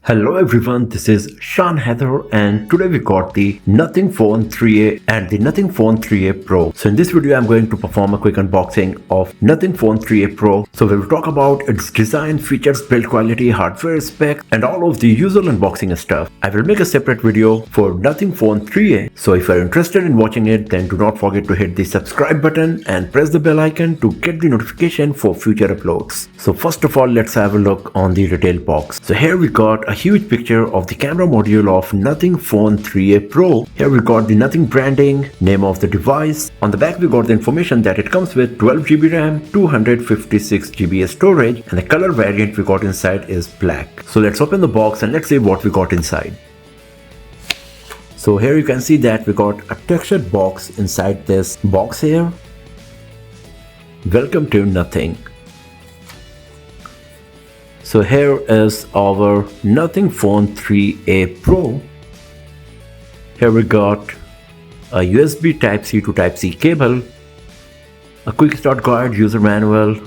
Hello everyone, this is Sean Heather and today we got the Nothing Phone 3a and the Nothing Phone 3a Pro. So in this video I'm going to perform a quick unboxing of Nothing Phone 3a Pro. So we will talk about its design, features, build quality, hardware spec and all of the usual unboxing stuff. I will make a separate video for Nothing Phone 3a. So if you're interested in watching it, then do not forget to hit the subscribe button and press the bell icon to get the notification for future uploads. So first of all, let's have a look on the retail box. So here we got a huge picture of the camera module of Nothing Phone 3a Pro. Here we got the Nothing branding, name of the device. On the back we got the information that it comes with 12GB RAM, 256GB storage and the color variant we got inside is black. So let's open the box and let's see what we got inside. So here you can see that we got a textured box inside this box here. Welcome to Nothing. So here is our Nothing Phone 3a Pro. Here we got a USB Type-C to Type-C cable, a quick start guide, user manual,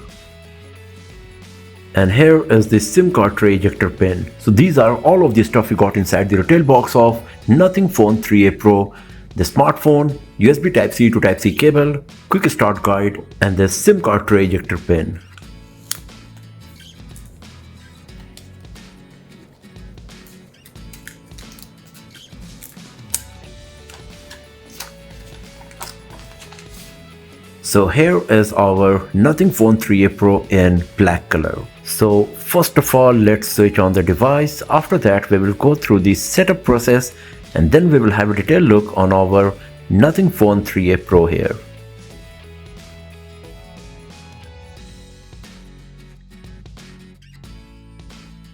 and here is the SIM card tray ejector pin. So these are all of the stuff we got inside the retail box of Nothing Phone 3a Pro. The smartphone, USB Type-C to Type-C cable, quick start guide, and the SIM card tray ejector pin. So here is our Nothing Phone 3a Pro in black color. So first of all, let's switch on the device. After that, we will go through the setup process and then we will have a detailed look on our Nothing Phone 3a Pro here.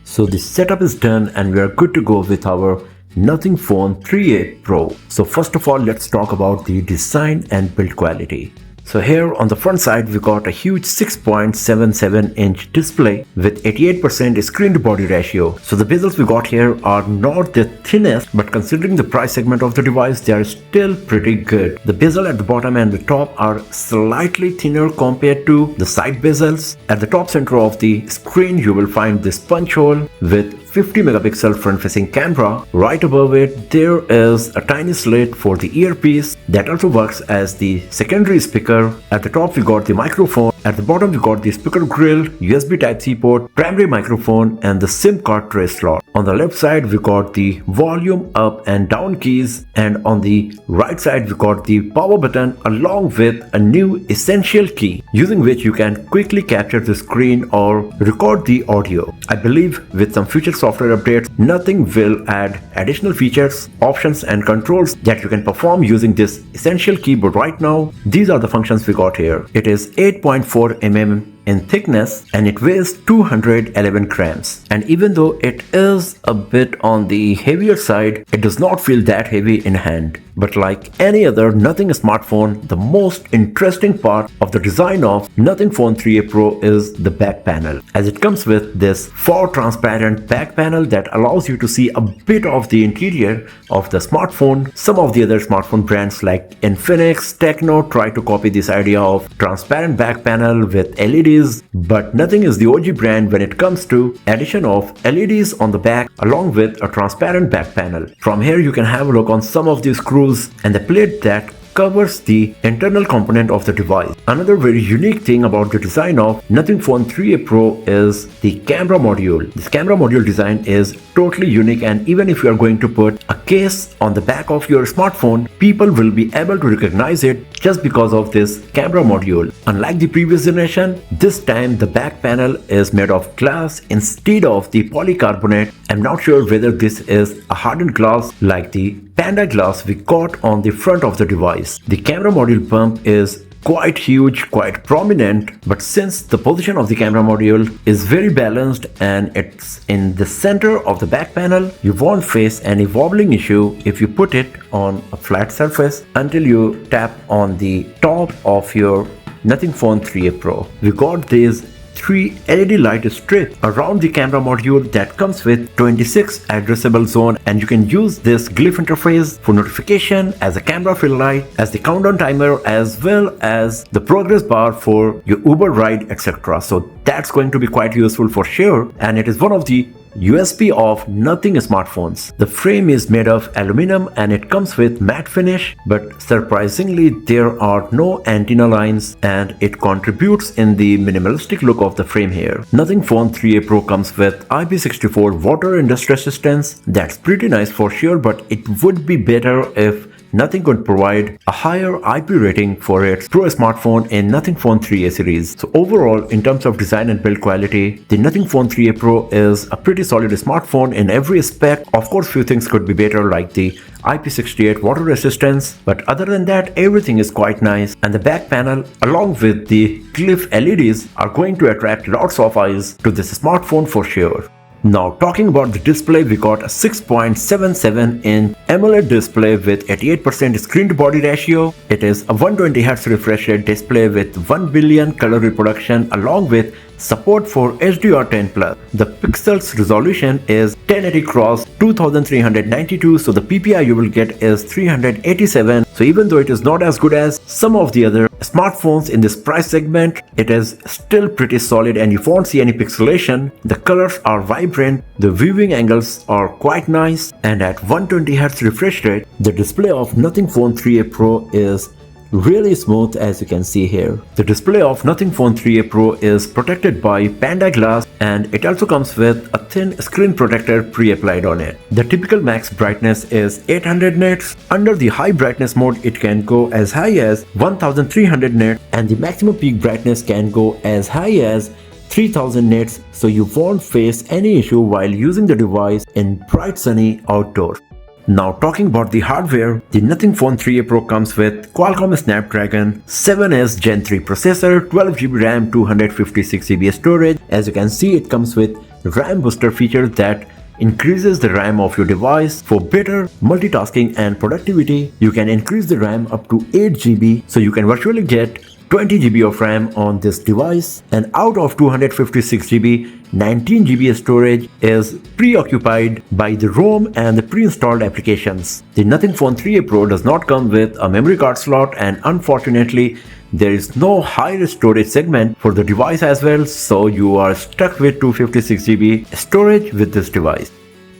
So the setup is done and we are good to go with our Nothing Phone 3a Pro. So first of all, let's talk about the design and build quality. So here on the front side we got a huge 6.77-inch display with 88% screen to body ratio. So the bezels we got here are not the thinnest, but considering the price segment of the device, they are still pretty good. The bezel at the bottom and the top are slightly thinner compared to the side bezels. At the top center of the screen you will find this punch hole with 50 megapixel front facing camera. Right above it there is a tiny slit for the earpiece that also works as the secondary speaker. At the top we got the microphone, at the bottom we got the speaker grill, USB Type-C port, primary microphone and the SIM card tray slot. On the left side we got the volume up and down keys, and on the right side we got the power button along with a new essential key using which you can quickly capture the screen or record the audio. I believe with some future software updates, Nothing will add additional features, options and controls that you can perform using this essential key, but right now these are the functions we got here. It is 8.4 mm in thickness and it weighs 211 grams. And even though it is a bit on the heavier side, it does not feel that heavy in hand. But like any other Nothing smartphone, the most interesting part of the design of Nothing Phone 3a Pro is the back panel, as it comes with this far transparent back panel that allows you to see a bit of the interior of the smartphone. Some of the other smartphone brands like Infinix, Tecno try to copy this idea of transparent back panel with LEDs, but Nothing is the OG brand when it comes to addition of LEDs on the back along with a transparent back panel. From here you can have a look on some of the screws and the plate that covers the internal component of the device. Another very unique thing about the design of Nothing Phone 3a Pro is the camera module. This camera module design is totally unique, and even if you are going to put a case on the back of your smartphone, people will be able to recognize it just because of this camera module. Unlike the previous generation, this time the back panel is made of glass instead of the polycarbonate. I'm not sure whether this is a hardened glass like the Panda glass we got on the front of the device. The camera module bump is quite huge, quite prominent, but since the position of the camera module is very balanced and it's in the center of the back panel, you won't face any wobbling issue if you put it on a flat surface until you tap on the top of your Nothing Phone 3a Pro. We got these 3 LED light strips around the camera module that comes with 26 addressable zone, and you can use this glyph interface for notification as a camera fill light, as the countdown timer, as well as the progress bar for your Uber ride, etc. So that's going to be quite useful for sure, and it is one of the USP of Nothing smartphones. The frame is made of aluminum and it comes with matte finish, but surprisingly there are no antenna lines and it contributes in the minimalistic look of the frame here. Nothing Phone 3a Pro comes with IP64 water and dust resistance. That's pretty nice for sure, but it would be better if Nothing could provide a higher IP rating for its Pro smartphone in Nothing Phone 3a series. So overall, in terms of design and build quality, the Nothing Phone 3a Pro is a pretty solid smartphone in every aspect. Of course, few things could be better like the IP68 water resistance, but other than that, everything is quite nice, and the back panel along with the Glyph LEDs are going to attract lots of eyes to this smartphone for sure. Now talking about the display, we got a 6.77-inch AMOLED display with 88% screen to body ratio. It is a 120Hz refresh rate display with 1 billion color reproduction along with support for HDR10+. The pixels resolution is 1080 x 2392, so the PPI you will get is 387. So even though it is not as good as some of the other smartphones in this price segment, it is still pretty solid and you won't see any pixelation. The colors are vibrant, the viewing angles are quite nice, and at 120Hz refresh rate, the display of Nothing Phone 3a Pro is really smooth, as you can see here. The display of Nothing Phone 3a Pro is protected by Panda Glass and it also comes with a thin screen protector pre-applied on it. The typical max brightness is 800 nits. Under the high brightness mode it can go as high as 1300 nits and the maximum peak brightness can go as high as 3000 nits, so you won't face any issue while using the device in bright sunny outdoors. Now talking about the hardware, the Nothing Phone 3a Pro comes with Qualcomm Snapdragon 7S Gen 3 processor, 12GB RAM, 256GB storage. As you can see, it comes with RAM booster feature that increases the RAM of your device for better multitasking and productivity. You can increase the RAM up to 8GB, so you can virtually get 20GB of RAM on this device, and out of 256GB, 19GB storage is preoccupied by the ROM and the pre-installed applications. The Nothing Phone 3a Pro does not come with a memory card slot, and unfortunately there is no higher storage segment for the device as well, so you are stuck with 256GB storage with this device.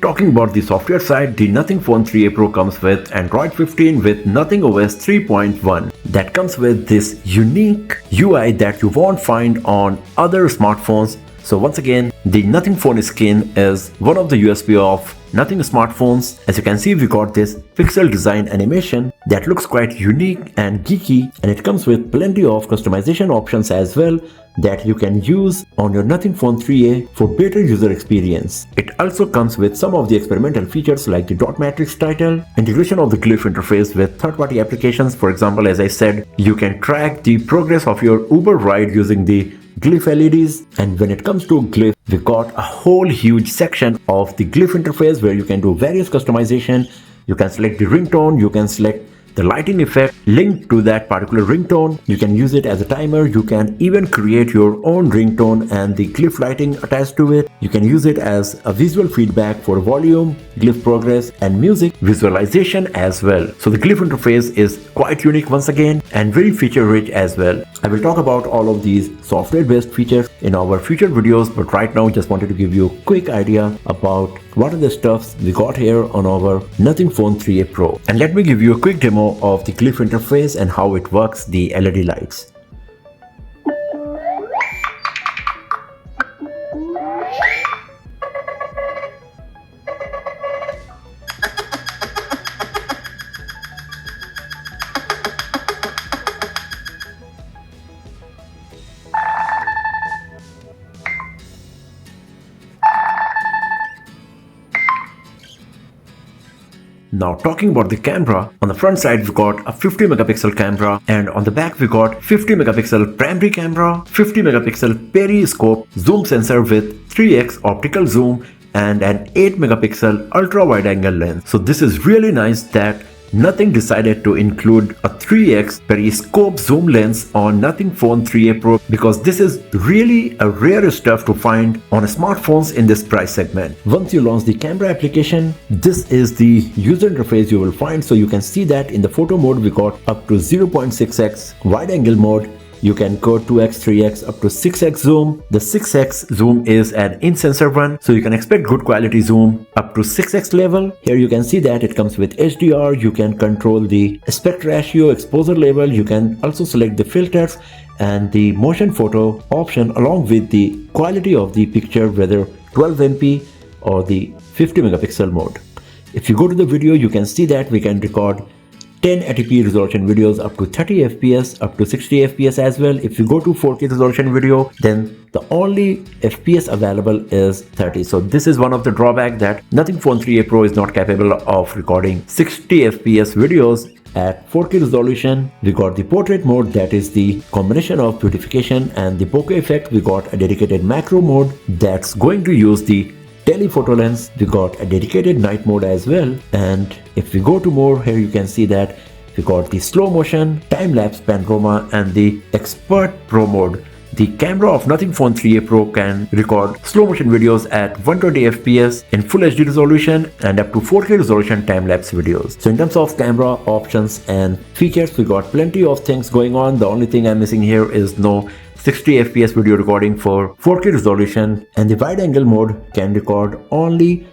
Talking about the software side, the Nothing Phone 3a Pro comes with Android 15 with Nothing OS 3.1. That comes with this unique UI that you won't find on other smartphones. So once again, the Nothing Phone skin is one of the USP of Nothing smartphones. As you can see, we got this pixel design animation that looks quite unique and geeky, and it comes with plenty of customization options as well that you can use on your Nothing Phone 3a for better user experience. It also comes with some of the experimental features like the dot matrix title, integration of the Glyph interface with third-party applications. For example, as I said, you can track the progress of your Uber ride using the Glyph LEDs. And when it comes to Glyph, we got a whole huge section of the Glyph interface where you can do various customization. You can select the ringtone, you can select the lighting effect linked to that particular ringtone. You can use it as a timer. You can even create your own ringtone and the Glyph lighting attached to it. You can use it as a visual feedback for volume, Glyph progress, and music visualization as well. So the Glyph interface is quite unique once again and very feature rich as well. I will talk about all of these software based features in our future videos, but right now just wanted to give you a quick idea about what are the stuffs we got here on our Nothing Phone 3a Pro. And let me give you a quick demo of the Glyph interface and how it works, the LED lights. Now talking about the camera, on the front side we got a 50 megapixel camera, and on the back we got 50 megapixel primary camera, 50 megapixel periscope zoom sensor with 3x optical zoom, and an 8 megapixel ultra wide angle lens. So this is really nice that Nothing decided to include a 3x periscope zoom lens on Nothing Phone 3a Pro, because this is really a rare stuff to find on smartphones in this price segment. Once you launch the camera application, this is the user interface you will find. So you can see that in the photo mode we got up to 0.6x wide angle mode, You can go 2x, 3x, up to 6x zoom. The 6x zoom is an in-sensor one, so you can expect good quality zoom up to 6x level. Here you can see that it comes with HDR. You can control the aspect ratio, exposure level. You can also select the filters and the motion photo option along with the quality of the picture, whether 12 MP or the 50 megapixel mode. If you go to the video, you can see that we can record 1080p resolution videos up to 30 fps, up to 60 fps as well. If you go to 4K resolution video, then the only fps available is 30. So this is one of the drawbacks, that Nothing Phone 3a Pro is not capable of recording 60 fps videos at 4K resolution. We got the portrait mode, that is the combination of beautification and the bokeh effect. We got a dedicated macro mode that's going to use the telephoto lens. We got a dedicated night mode as well. And if we go to more, here you can see that we got the slow motion, time-lapse panorama and the expert pro mode. The camera of Nothing Phone 3a Pro can record slow motion videos at 120 fps in full HD resolution and up to 4K resolution time-lapse videos. So in terms of camera options and features, we got plenty of things going on. The only thing I'm missing here is no 60 fps video recording for 4K resolution, and the wide angle mode can record only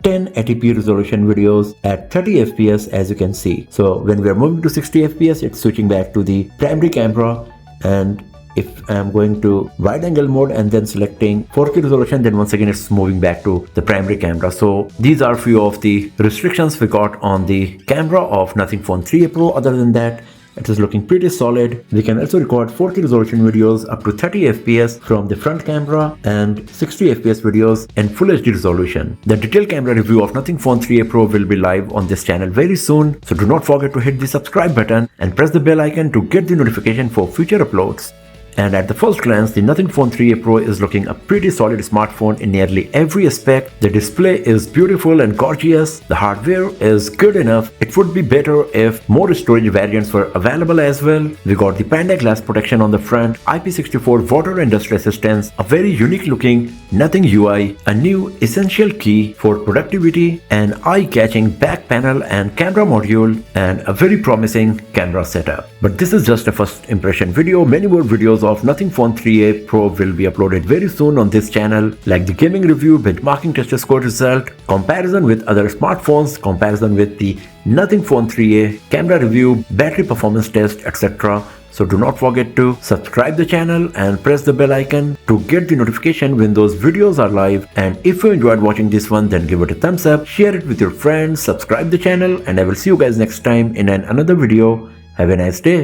1080p resolution videos at 30 fps, as you can see. So when we are moving to 60 fps, it's switching back to the primary camera, and if I'm going to wide angle mode and then selecting 4K resolution, then once again it's moving back to the primary camera. So these are few of the restrictions we got on the camera of Nothing Phone 3a Pro. Other than that, it is looking pretty solid. We can also record 4K resolution videos up to 30 fps from the front camera and 60 fps videos in full HD resolution. The detailed camera review of Nothing Phone 3a Pro will be live on this channel very soon, so do not forget to hit the subscribe button and press the bell icon to get the notification for future uploads. And at the first glance, the Nothing Phone 3a Pro is looking a pretty solid smartphone in nearly every aspect. The display is beautiful and gorgeous. The hardware is good enough. It would be better if more storage variants were available as well. We got the Panda glass protection on the front, IP64 water and dust resistance, a very unique looking Nothing UI, a new essential key for productivity, an eye-catching back panel and camera module, and a very promising camera setup. But this is just a first impression video. Many more videos of Nothing Phone 3a Pro will be uploaded very soon on this channel, like the gaming review, benchmarking tester score result, comparison with other smartphones, comparison with the Nothing Phone 3a, camera review, battery performance test, etc. So do not forget to subscribe the channel and press the bell icon to get the notification when those videos are live. And if you enjoyed watching this one, then give it a thumbs up, share it with your friends, subscribe the channel, and I will see you guys next time in another video. Have a nice day.